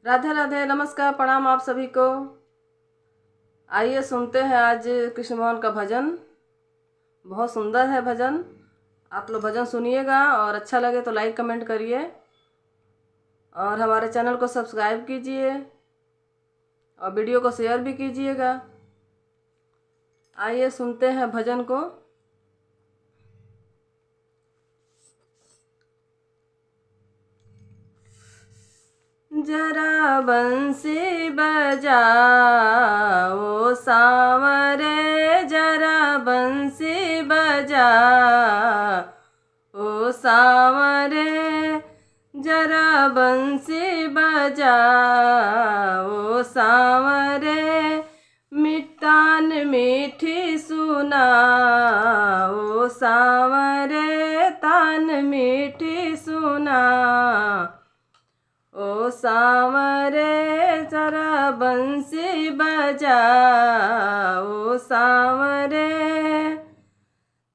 राधे राधे, नमस्कार, प्रणाम आप सभी को। आइए सुनते हैं आज कृष्ण भगवान का भजन। बहुत सुंदर है भजन। आप लोग भजन सुनिएगा और अच्छा लगे तो लाइक कमेंट करिए और हमारे चैनल को सब्सक्राइब कीजिए और वीडियो को शेयर भी कीजिएगा। आइए सुनते हैं भजन को। जरा बंसी बजाओ सांवरे, जरा बंसी बजाओ सांवरे, जरा बंसी बजाओ सांवरे, मिट्टान मीठी सुनाओ सांवरे, तान मीठी सुना ओ सांवरे, जरा बंसी बजाओ सांवरे।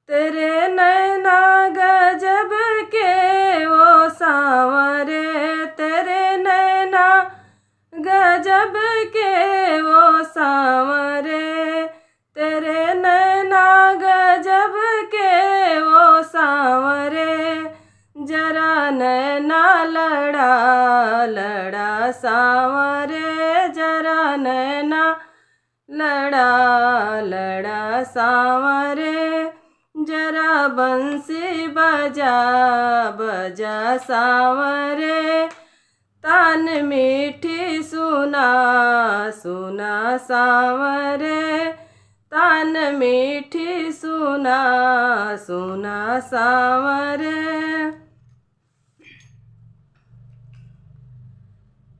तेरे नैना गजब के ओ सांवरे, तेरे नैना गजब के ओ सांवरे, तेरे नैना गजब के ओ सांवरे, जरा नैना लड़ा लड़ा सांवरे, जरा नैना लड़ा लड़ा सांवरे, जरा बंसी बजा बजा सांवरे, तान मीठी सुना सुना सांवरे, तान मीठी सुना सुना सांवरे।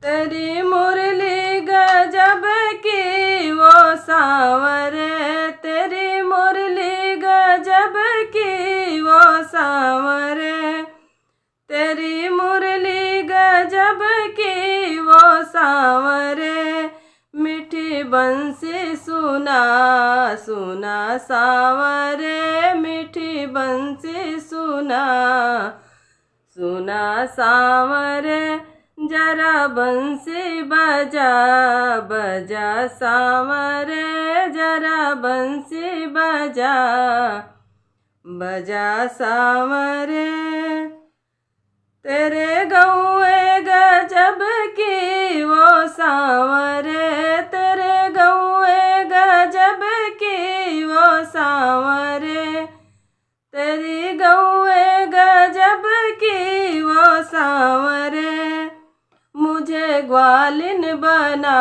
तेरी मुरली गजब की वो सांवरे, तेरी मुरली गजब की वो सांवरे, तेरी मुरली गजब की वो सांवरे, मीठी बंसी सुना सुना सांवरे, मीठी बंसी सुना सुना सांवरे, जरा बंसी बजा बजा सांवरे, जरा बंसी बजा बजा सांवरे। तेरे गौए गजब की वो सांवरे, तेरे गौए गजब की वो सांवरे, तेरी गौए गजब की वो सांवरे, मुझे ग्वालिन बना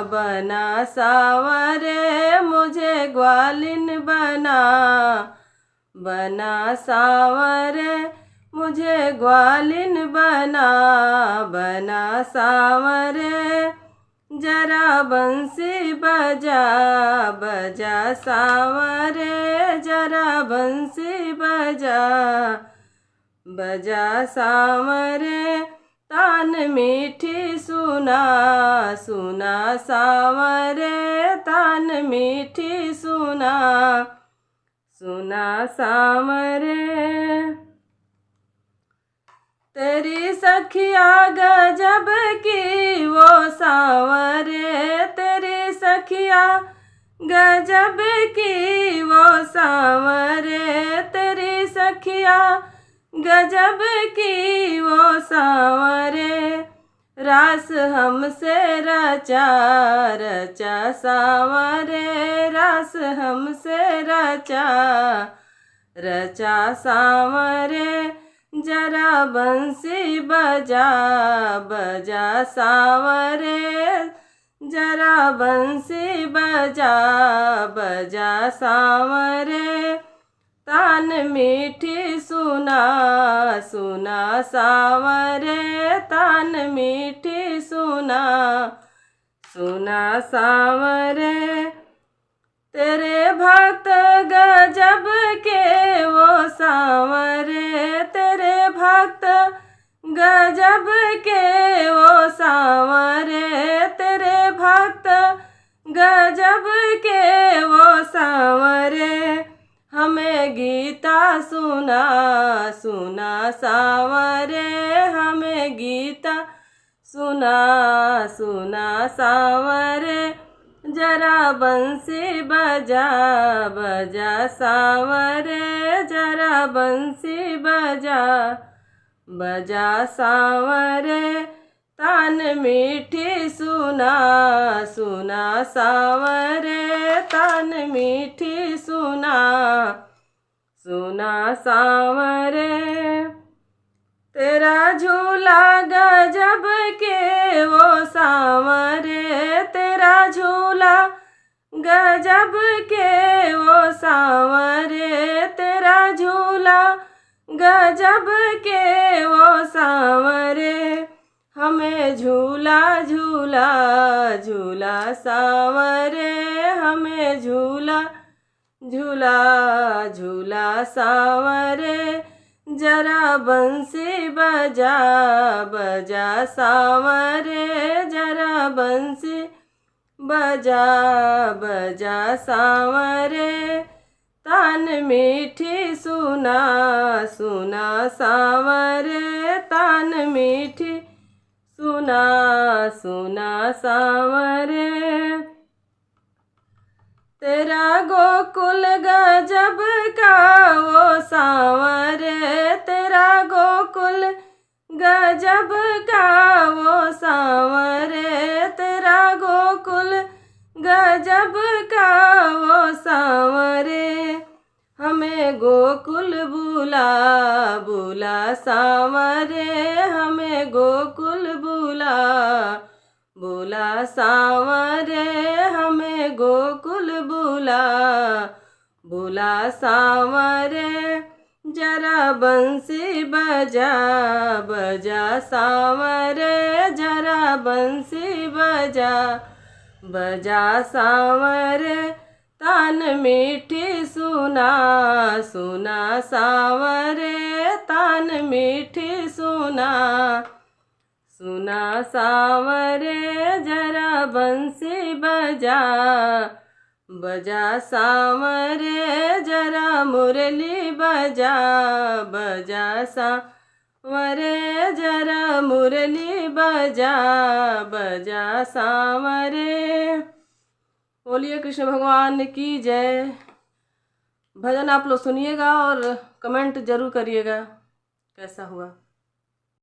बना सांवरे, मुझे ग्वालिन बना बना सांवरे, मुझे ग्वालिन बना बना सांवरे, जरा बंसी बजा बजा सांवरे, जरा बंसी बजा बजा सांवरे, तान मीठी सुना सुना सांवरे, तान मीठी सुना सुना सांवरे। तेरी सखिया गजब की वो सांवरे, तेरी सखिया गजब की वो सांवरे, तेरी सखिया गजब की वो सांवरे, रास हमसे रचा रचा सांवरे, रास हमसे रचा रचा सांवरे, जरा बंसी बजा बजा सांवरे, जरा बंसी बजा बजा सांवरे, तान मीठी सुना सुना सांवरे, तान मीठी सुना सुना सांवरे, तेरे भक्त गजब के वो सांवरे, तेरे भक्त गजब के वो सांवरे, तेरे भक्त गजब के वो सांवरे, हमें गीता सुना सुना सांवरे, हमें गीता सुना सुना सुना सांवरे जरा बंसी बजा बजा सांवरे जरा बंसी बजा बजा सांवरे तान मीठी सुना सुना सांवरे तान मीठी सुना सुना सांवरे तेरा झूला गजब के वो सांवरे तेरा झूला गजब के वो सांवरे तेरा झूला गजब के वो सांवरे हमें झूला झूला झूला सांवरे हमें झूला झूला झूला सांवरे जरा बंसी बजा बजा सांवरे जरा बंसी बजा बजा सांवरे तान मीठी सुना सुना सांवरे तान मीठी सुना सुना सांवरे तेरा गोकुल गजब का वो सांवरे तेरा गोकुल गजब का वो सांवरे तेरा गोकुल गजब का वो सांवरे हमें गोकुल बुला बुला सांवरे हमें गोकुल बुला बुला सांवरे हमें गोकुल बुला बुला सांवरे जरा बंसी बजा बजा सांवरे जरा बंसी बजा बजा सांवरे तान मीठी सुना सुना सांवरे तान मीठी सुना सुना सांवरे जरा बंसी बजा बजा सांवरे जरा मुरली बजा बजा सांवरे जरा मुरली बजा बजा सांवरे। बोलिए कृष्ण भगवान की जय। भजन आप लोग सुनिएगा और कमेंट जरूर करिएगा कैसा हुआ।